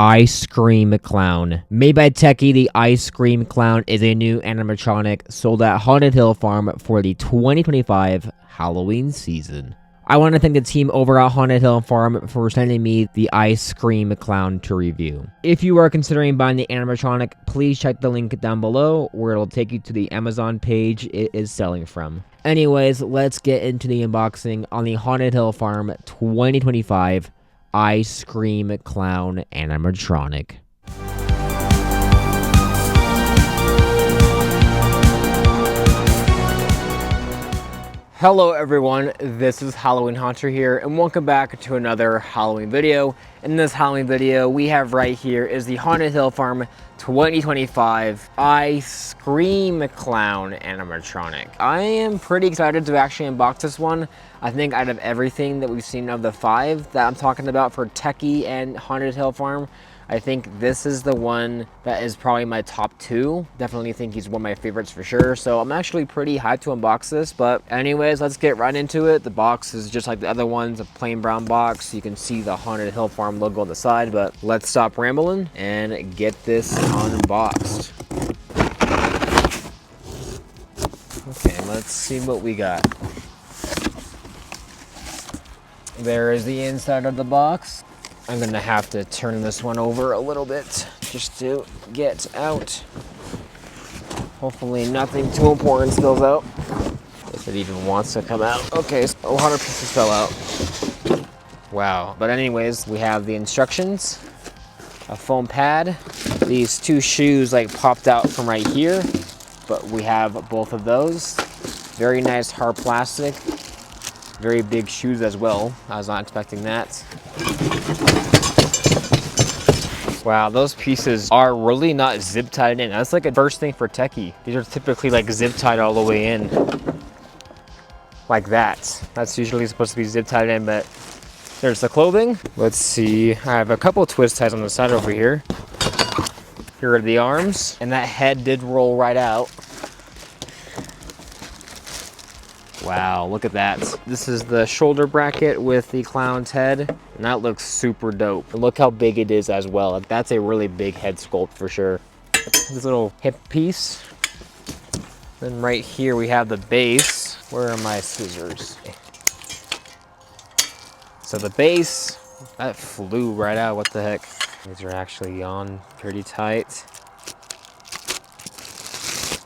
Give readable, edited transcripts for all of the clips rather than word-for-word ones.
Ice Cream Clown. Made by Techie, the Ice Cream Clown is a new animatronic sold at Haunted Hill Farm for the 2025 Halloween season. I want to thank the team over at Haunted Hill Farm for sending me the Ice Cream Clown to review. If you are considering buying the animatronic, please check the link down below where it'll take you to the Amazon page it is selling from. Anyways, let's get into the unboxing on the Haunted Hill Farm 2025 Ice Cream Clown animatronic. Hello everyone, this is Halloween Haunter here, and welcome back to another Halloween video. In this Halloween video, we have right here is the Haunted Hill Farm 2025 Ice Cream Clown animatronic. I am pretty excited to actually unbox this one. I think out of everything that we've seen of the 5 that I'm talking about for Techie and Haunted Hill Farm, I think this is the one that is probably my top 2. Definitely think he's one of my favorites for sure. So I'm actually pretty hyped to unbox this. But anyways, let's get right into it. The box is just like the other ones, a plain brown box. You can see the Haunted Hill Farm logo on the side. But let's stop rambling and get this unboxed. Okay, let's see what we got. There is the inside of the box. I'm gonna have to turn this one over a little bit just to get out. Hopefully nothing too important spills out. If it even wants to come out. Okay, so a lot of pieces fell out. Wow. But anyways, we have the instructions, a foam pad. These 2 shoes like popped out from right here, but we have both of those. Very nice hard plastic. Very big shoes as well. I was not expecting that. Wow, those pieces are really not zip tied in. That's like a first thing for Techie. These are typically like zip tied all the way in. Like that. That's usually supposed to be zip tied in, but there's the clothing. Let's see. I have a couple twist ties on the side over here. Here are the arms, and that head did roll right out. Wow, look at that. This is the shoulder bracket with the clown's head, and that looks super dope. And look how big it is as well. That's a really big head sculpt for sure. This little hip piece. Then right here we have the base. Where are my scissors? So the base, that flew right out, what the heck? These are actually on pretty tight.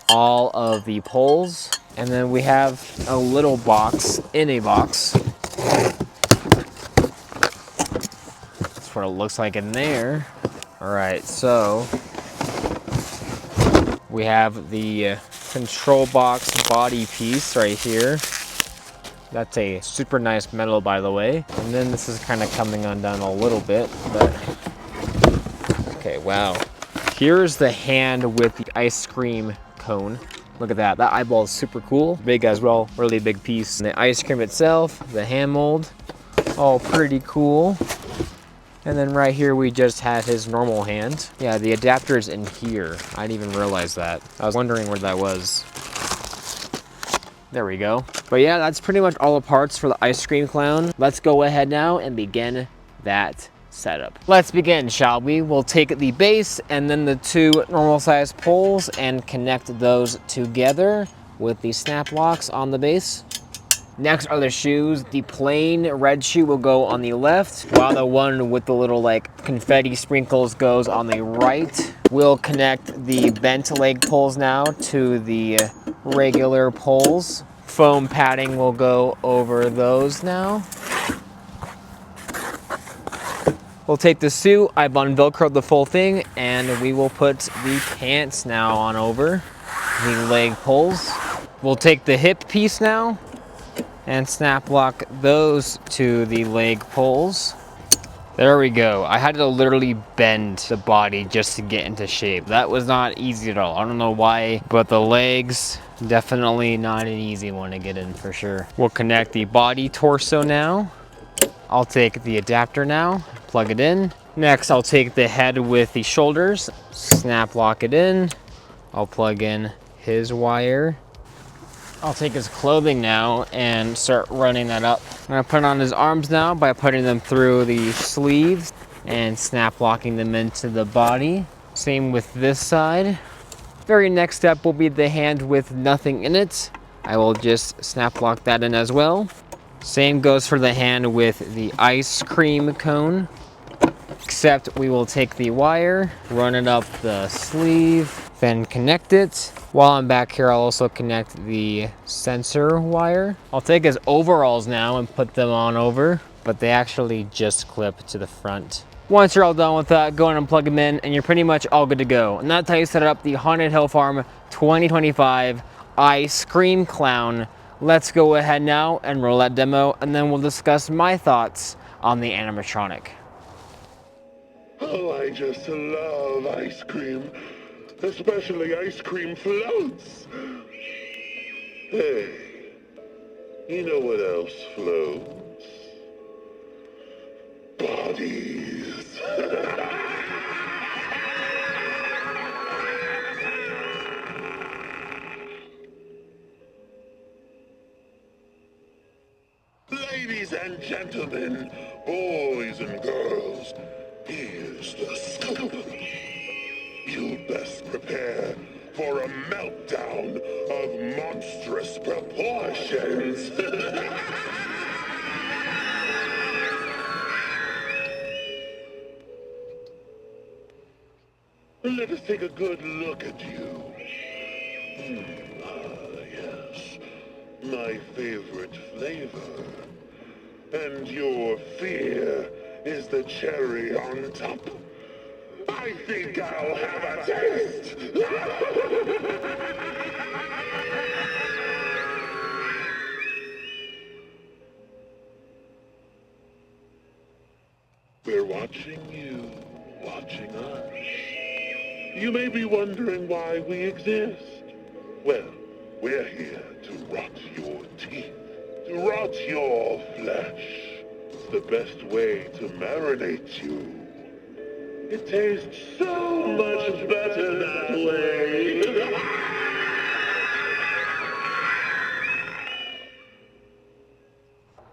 All of the poles. And then we have a little box in a box. That's what it looks like in there. All right, so we have the control box body piece right here. That's a super nice metal, by the way. And then this is kind of coming undone a little bit, but okay, wow. Here's the hand with the ice cream cone. Look at that, that eyeball is super cool. Big as well, really big piece. And the ice cream itself, the hand mold, all pretty cool. And then right here, we just have his normal hand. Yeah, the adapter is in here. I didn't even realize that. I was wondering where that was. There we go. But yeah, that's pretty much all the parts for the ice cream clown. Let's go ahead now and begin that setup. Let's begin, shall we? We'll take the base and then the 2 normal size poles and connect those together with the snap locks on the base. Next are the shoes. The plain red shoe will go on the left, while the one with the little like confetti sprinkles goes on the right. We'll connect the bent leg poles now to the regular poles. Foam padding will go over those now. We'll take the suit, I've unvelcroed the full thing, and we will put the pants now on over the leg poles. We'll take the hip piece now and snap lock those to the leg poles. There we go. I had to literally bend the body just to get into shape. That was not easy at all. I don't know why, but the legs, definitely not an easy one to get in for sure. We'll connect the body torso now. I'll take the adapter now, plug it in. Next, I'll take the head with the shoulders, snap lock it in. I'll plug in his wire. I'll take his clothing now and start running that up. I'm gonna put on his arms now by putting them through the sleeves. and snap locking them into the body. Same with this side. Very next step will be the hand with nothing in it. I will just snap lock that in as well. Same goes for the hand with the ice cream cone, except we will take the wire, run it up the sleeve, then connect it. While I'm back here, I'll also connect the sensor wire. I'll take his overalls now and put them on over, but they actually just clip to the front. Once you're all done with that, go in and plug them in, and you're pretty much all good to go. And that's how you set up the Haunted Hill Farm 2025 Ice Cream Clown. Let's go ahead now and roll that demo, and then we'll discuss my thoughts on the animatronic. Oh, I just love ice cream, especially ice cream floats. Hey, you know what else floats? Bodies. Ladies and gentlemen, boys and girls, here's the scoop. You'd best prepare for a meltdown of monstrous proportions. Let us take a good look at you. Yes, my favorite flavor. And your fear is the cherry on top. I think I'll have a taste. We're watching you, watching us. You may be wondering why we exist. Well, we're here to rot your teeth, to rot your flesh. It's the best way to marinate you. It tastes so much better that way.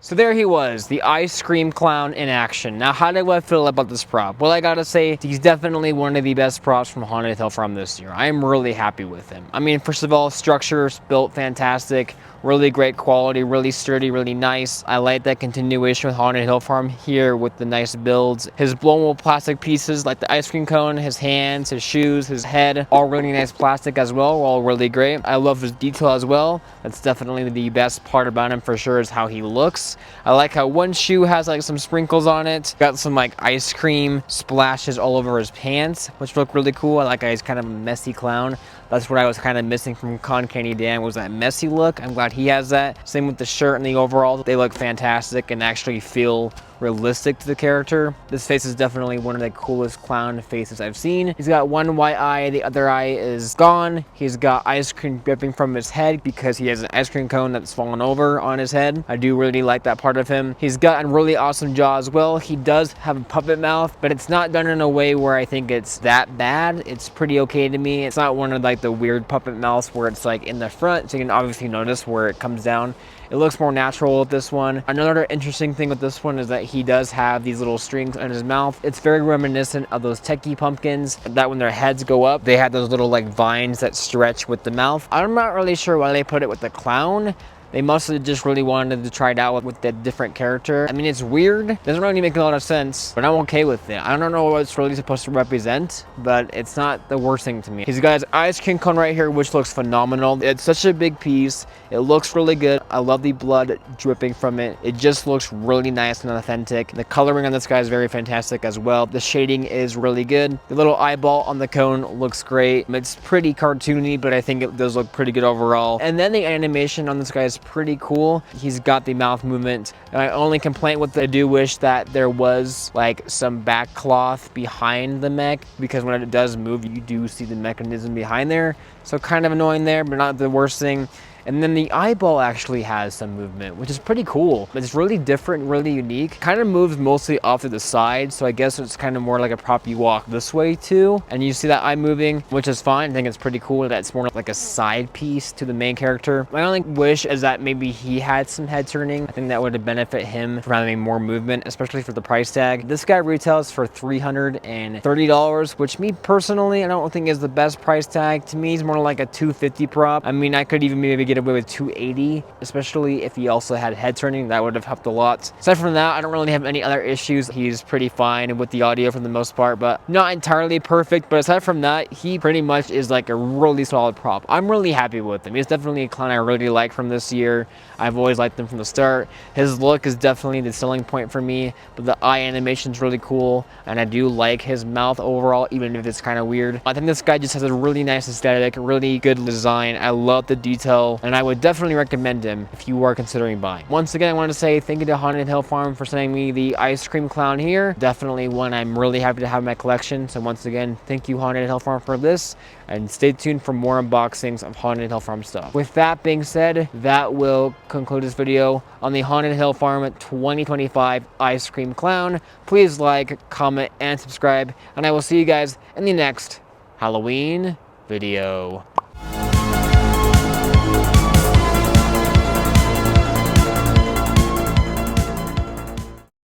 So there he was, the ice cream clown in action. Now, how do I feel about this prop? Well, I gotta say, he's definitely one of the best props from Haunted Hill Farm this year. I'm really happy with him. I mean, first of all, structure's built fantastic, really great quality, really sturdy, really nice. I like that continuation with Haunted Hill Farm here with the nice builds. His blown plastic pieces like the ice cream cone, his hands, his shoes, his head, all really nice plastic as well, all really great. I love his detail as well. That's definitely the best part about him for sure, is how he looks. I like how one shoe has like some sprinkles on it. Got some like ice cream splashes all over his pants, which look really cool. I like how he's kind of a messy clown. That's what I was kind of missing from Con Candy Dan, was that messy look. I'm glad he has that. Same with the shirt and the overall. They look fantastic and actually feel realistic to the character. This face is definitely one of the coolest clown faces I've seen. He's got one white eye, the other eye is gone. He's got ice cream dripping from his head because he has an ice cream cone that's fallen over on his head. I do really like that part of him. He's got a really awesome jaw as well. He does have a puppet mouth, but it's not done in a way where I think it's that bad. It's pretty okay to me. It's not one of like the weird puppet mouths where it's like in the front, so you can obviously notice where it comes down. It looks more natural with this one. Another interesting thing with this one is that he does have these little strings on his mouth. It's very reminiscent of those Techie pumpkins, that when their heads go up, they have those little like vines that stretch with the mouth. I'm not really sure why they put it with the clown. They must have just really wanted to try it out with the different character. I mean, it's weird. Doesn't really make a lot of sense, but I'm okay with it. I don't know what it's really supposed to represent, but it's not the worst thing to me. He's got his ice cream cone right here, which looks phenomenal. It's such a big piece. It looks really good. I love the blood dripping from it. It just looks really nice and authentic. The coloring on this guy is very fantastic as well. The shading is really good. The little eyeball on the cone looks great. It's pretty cartoony, but I think it does look pretty good overall. And then the animation on this guy is pretty cool. He's got the mouth movement. My only complaint with it, I do wish that there was like some back cloth behind the mech, because when it does move, you do see the mechanism behind there. So kind of annoying there, but not the worst thing. And then the eyeball actually has some movement, which is pretty cool. It's really different, really unique. Kind of moves mostly off to the side, so I guess it's kind of more like a prop you walk this way too. And you see that eye moving, which is fine. I think it's pretty cool that it's more like a side piece to the main character. My only wish is that maybe he had some head turning. I think that would benefit him from having more movement, especially for the price tag. This guy retails for $330, which me personally, I don't think is the best price tag. To me, it's more like a $250 prop. I mean, I could even maybe get away with $280, especially if he also had head turning. That would have helped a lot. Aside from that, I don't really have any other issues. He's pretty fine with the audio for the most part, but not entirely perfect. But aside from that, he pretty much is like a really solid prop. I'm really happy with him. He's definitely a clown I really like from this year. I've always liked him from the start. His look is definitely the selling point for me, but the eye animation is really cool, and I do like his mouth overall, even if it's kind of weird. I think this guy just has a really nice aesthetic, really good design. I love the detail, and I would definitely recommend him if you are considering buying. Once again, I want to say thank you to Haunted Hill Farm for sending me the ice cream clown here. Definitely one I'm really happy to have in my collection. So once again, thank you Haunted Hill Farm for this, and stay tuned for more unboxings of Haunted Hill Farm stuff. With that being said, that will conclude this video on the Haunted Hill Farm 2025 ice cream clown. Please like, comment, and subscribe, and I will see you guys in the next Halloween video.